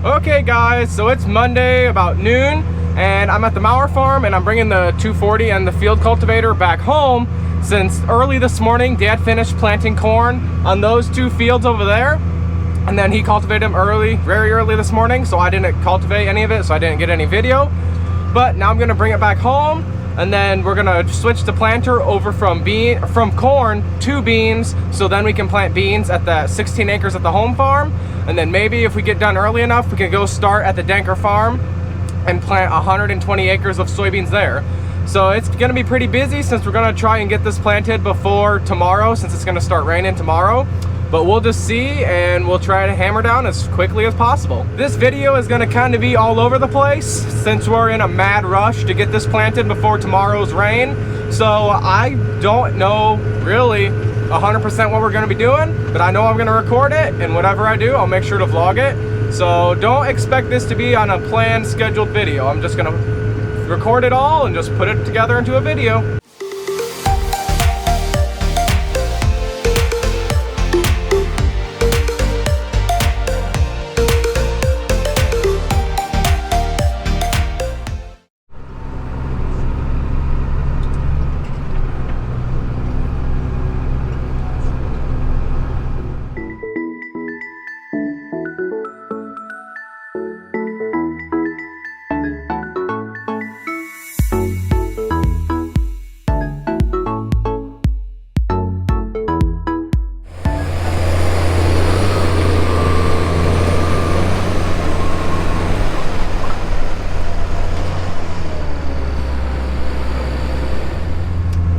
Okay guys, so it's Monday about noon and I'm at the Mauer farm and I'm bringing the 240 and the field cultivator back home since early this morning Dad finished planting corn on those two fields over there, and then he cultivated them very early this morning, so I didn't cultivate any of it, so I didn't get any video. But now I'm gonna bring it back home and then we're gonna switch the planter over from corn to beans, so then we can plant beans at the 16 acres at the home farm. And then maybe if we get done early enough, we can go start at the Danker farm and plant 120 acres of soybeans there. So it's gonna be pretty busy since we're gonna try and get this planted before tomorrow, since it's gonna start raining tomorrow. But we'll just see, and we'll try to hammer down as quickly as possible. This video is gonna kind of be all over the place since we're in a mad rush to get this planted before tomorrow's rain. So I don't know really 100% what we're gonna be doing, but I know I'm gonna record it, and whatever I do, I'll make sure to vlog it. So don't expect this to be on a planned, scheduled video. I'm just gonna record it all and just put it together into a video.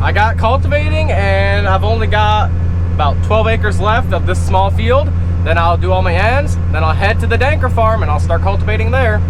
I got cultivating and I've only got about 12 acres left of this small field. Then I'll do all my ends, then I'll head to the Danker farm and I'll start cultivating there.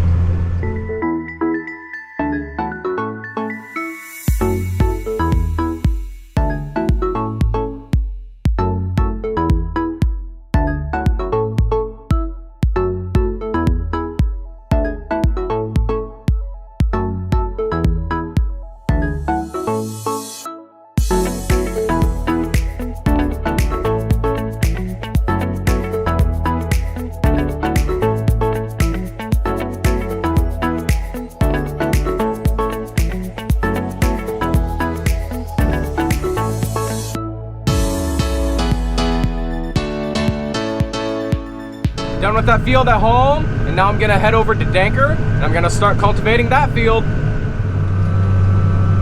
Done with that field at home, and now I'm gonna head over to Danker and I'm gonna start cultivating that field.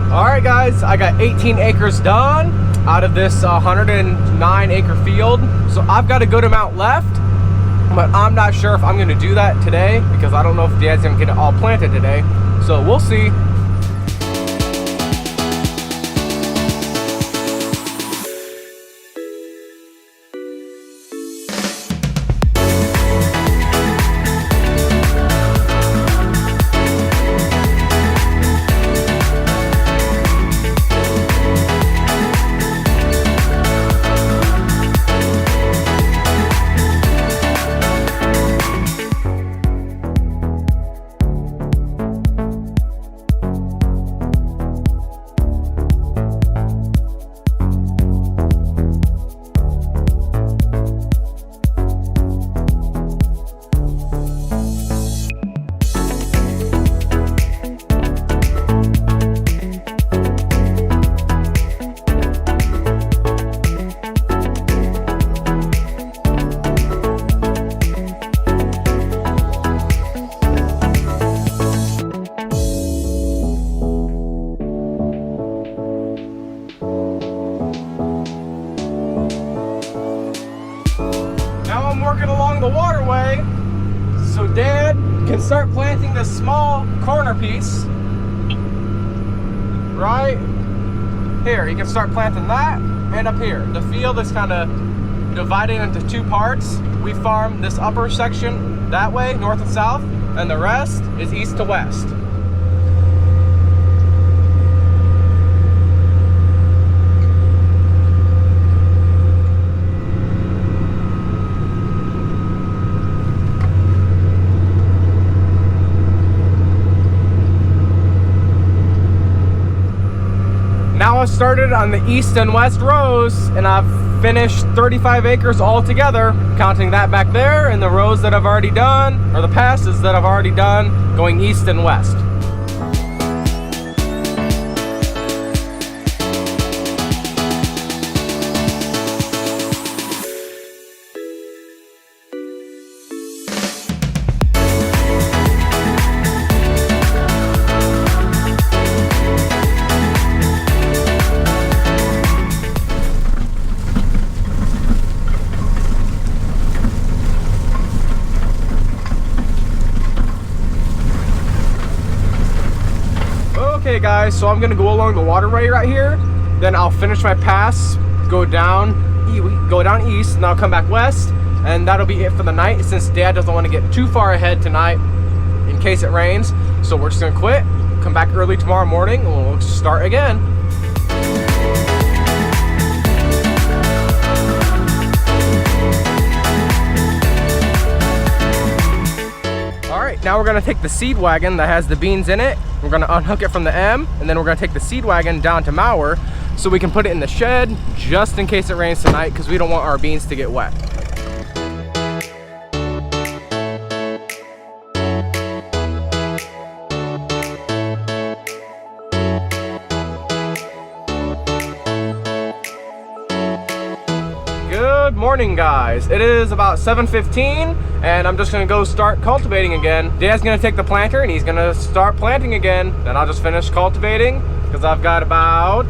All right guys, I got 18 acres done out of this 109 acre field. So I've got a good amount left, but I'm not sure if I'm gonna do that today because I don't know if Dad's gonna get it all planted today. So we'll see. Working along the waterway so Dad can start planting this small corner piece right here. He can start planting that, and up here the field is kind of divided into two parts. We farm this upper section that way, north and south, and the rest is east to west. I started on the east and west rows, and I've finished 35 acres altogether, counting that back there and the rows that I've already done, or the passes that I've already done, going east and west. Okay guys, so I'm gonna go along the waterway right here, then I'll finish my pass, go down east, and I'll come back west, and that'll be it for the night, since Dad doesn't want to get too far ahead tonight in case it rains. So we're just gonna quit, come back early tomorrow morning, and we'll start again. Alright, now we're gonna take the seed wagon that has the beans in it. We're gonna unhook it from the M, and then we're gonna take the seed wagon down to Mauer so we can put it in the shed just in case it rains tonight, because we don't want our beans to get wet. Good morning guys, it is about 7:15 and I'm just gonna go start cultivating again. Dad's gonna take the planter and he's gonna start planting again. Then I'll just finish cultivating because I've got about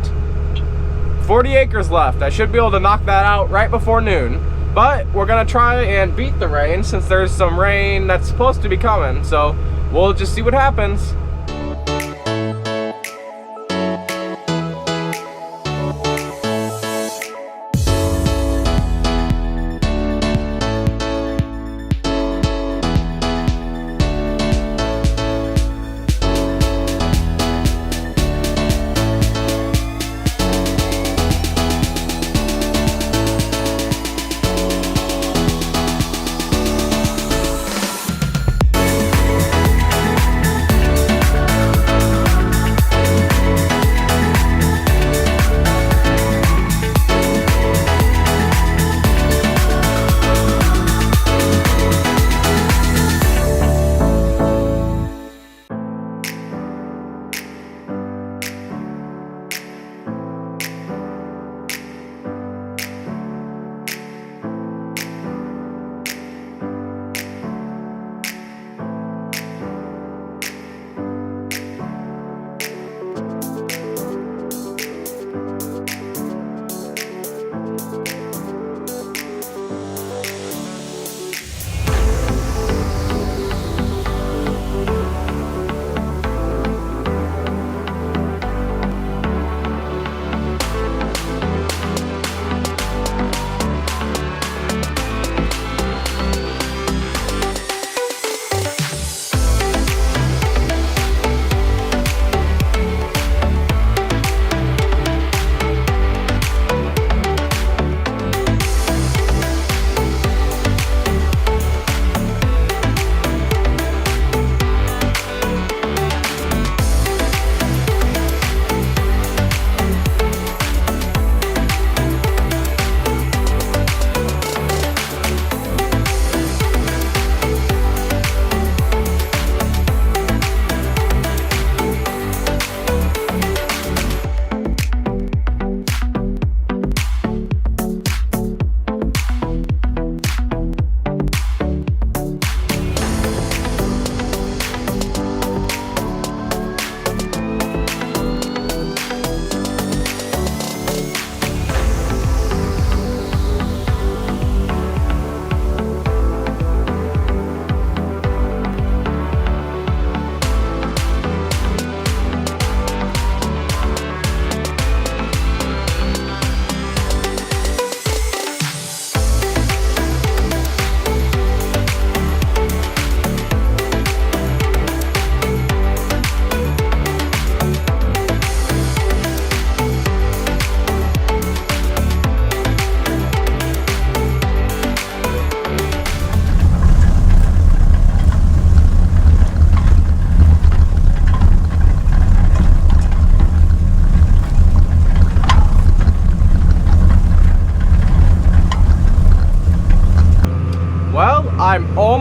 40 acres left. I should be able to knock that out right before noon, but we're gonna try and beat the rain since there's some rain that's supposed to be coming, so we'll just see what happens.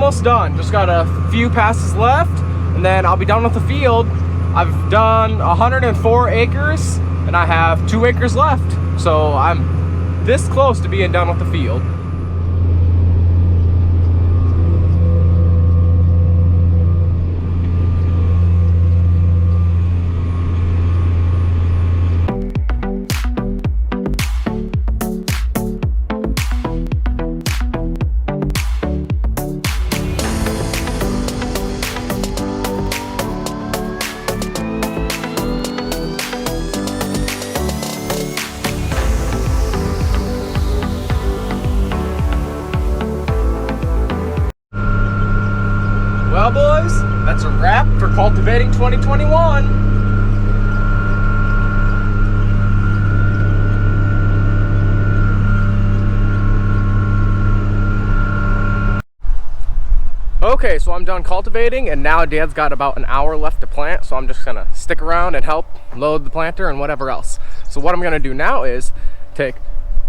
almost done. Just got a few passes left, and then I'll be done with the field. I've done 104 acres, and I have 2 acres left. So I'm this close to being done with the field. Well, boys, that's a wrap for Cultivating 2021. Okay, so I'm done cultivating, and now Dad's got about an hour left to plant, so I'm just gonna stick around and help load the planter and whatever else. So what I'm gonna do now is take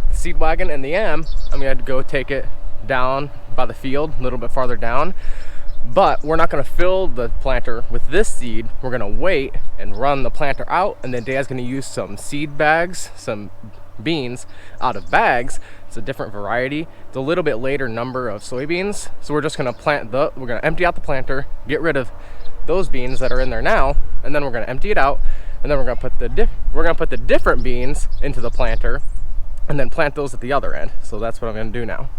the seed wagon and the I'm gonna go take it down by the field, a little bit farther down. But we're not going to fill the planter with this seed. We're going to wait and run the planter out, and then Dad's going to use some seed bags, some beans out of bags. It's a different variety. It's a little bit later number of soybeans. So we're just going to we're going to empty out the planter, get rid of those beans that are in there now, and then we're going to empty it out, and then we're going to put the different beans into the planter, and then plant those at the other end. So that's what I'm going to do now.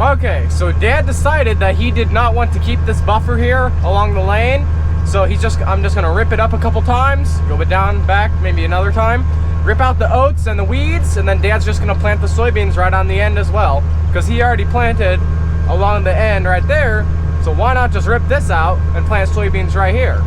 Okay, so Dad decided that he did not want to keep this buffer here along the lane, so I'm just gonna rip it up a couple times, go down, back, maybe another time, rip out the oats and the weeds, and then Dad's just gonna plant the soybeans right on the end as well, because he already planted along the end right there, so why not just rip this out and plant soybeans right here?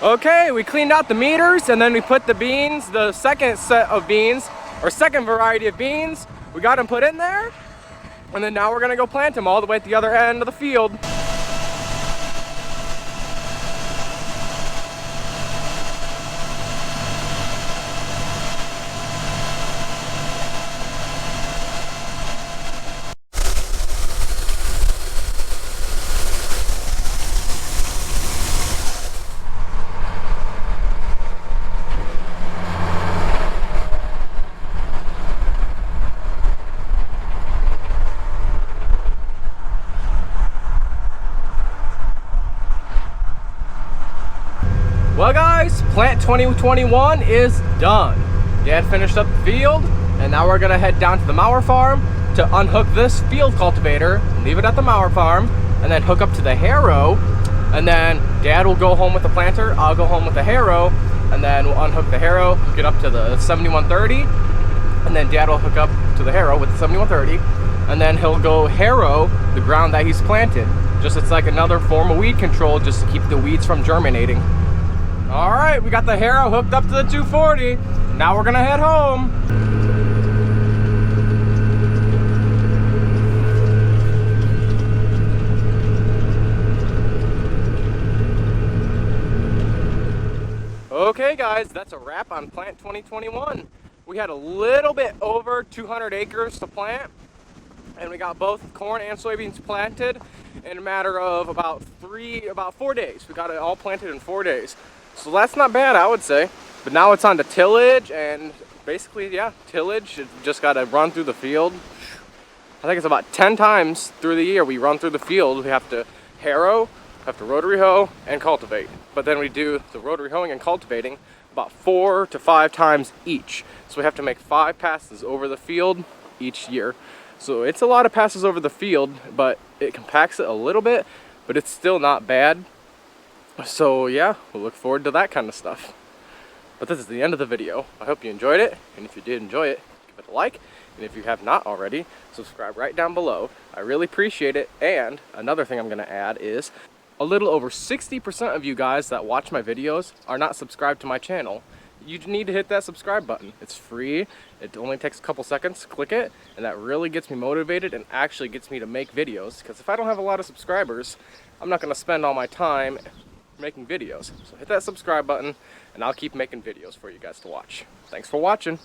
Okay, we cleaned out the meters, and then we put the beans, the second set of beans, or second variety of beans, we got them put in there, and then now we're gonna go plant them all the way at the other end of the field. Well guys, plant 2021 is done. Dad finished up the field, and now we're gonna head down to the mower farm to unhook this field cultivator, leave it at the mower farm, and then hook up to the harrow, and then Dad will go home with the planter, I'll go home with the harrow, and then we'll unhook the harrow, hook it up to the 7130, and then Dad will hook up to the harrow with the 7130, and then he'll go harrow the ground that he's planted. It's like another form of weed control, just to keep the weeds from germinating. All right, we got the harrow hooked up to the 240. Now we're gonna head home. Okay guys, that's a wrap on Plant 2021. We had a little bit over 200 acres to plant, and we got both corn and soybeans planted in a matter of about 4 days. We got it all planted in 4 days. So that's not bad, I would say. But now it's on to tillage, and basically, yeah, tillage. You just gotta run through the field. I think it's about 10 times through the year we run through the field. We have to harrow, have to rotary hoe, and cultivate. But then we do the rotary hoeing and cultivating about 4 to 5 times each. So we have to make 5 passes over the field each year. So it's a lot of passes over the field, but it compacts it a little bit, but it's still not bad. So yeah, we'll look forward to that kind of stuff. But this is the end of the video. I hope you enjoyed it, and if you did enjoy it, give it a like, and if you have not already, subscribe right down below. I really appreciate it. And another thing I'm gonna add is a little over 60% of you guys that watch my videos are not subscribed to my channel. You need to hit that subscribe button. It's free. It only takes a couple seconds. Click it, and that really gets me motivated and actually gets me to make videos. Because if I don't have a lot of subscribers, I'm not gonna spend all my time making videos. So hit that subscribe button, and I'll keep making videos for you guys to watch. Thanks for watching.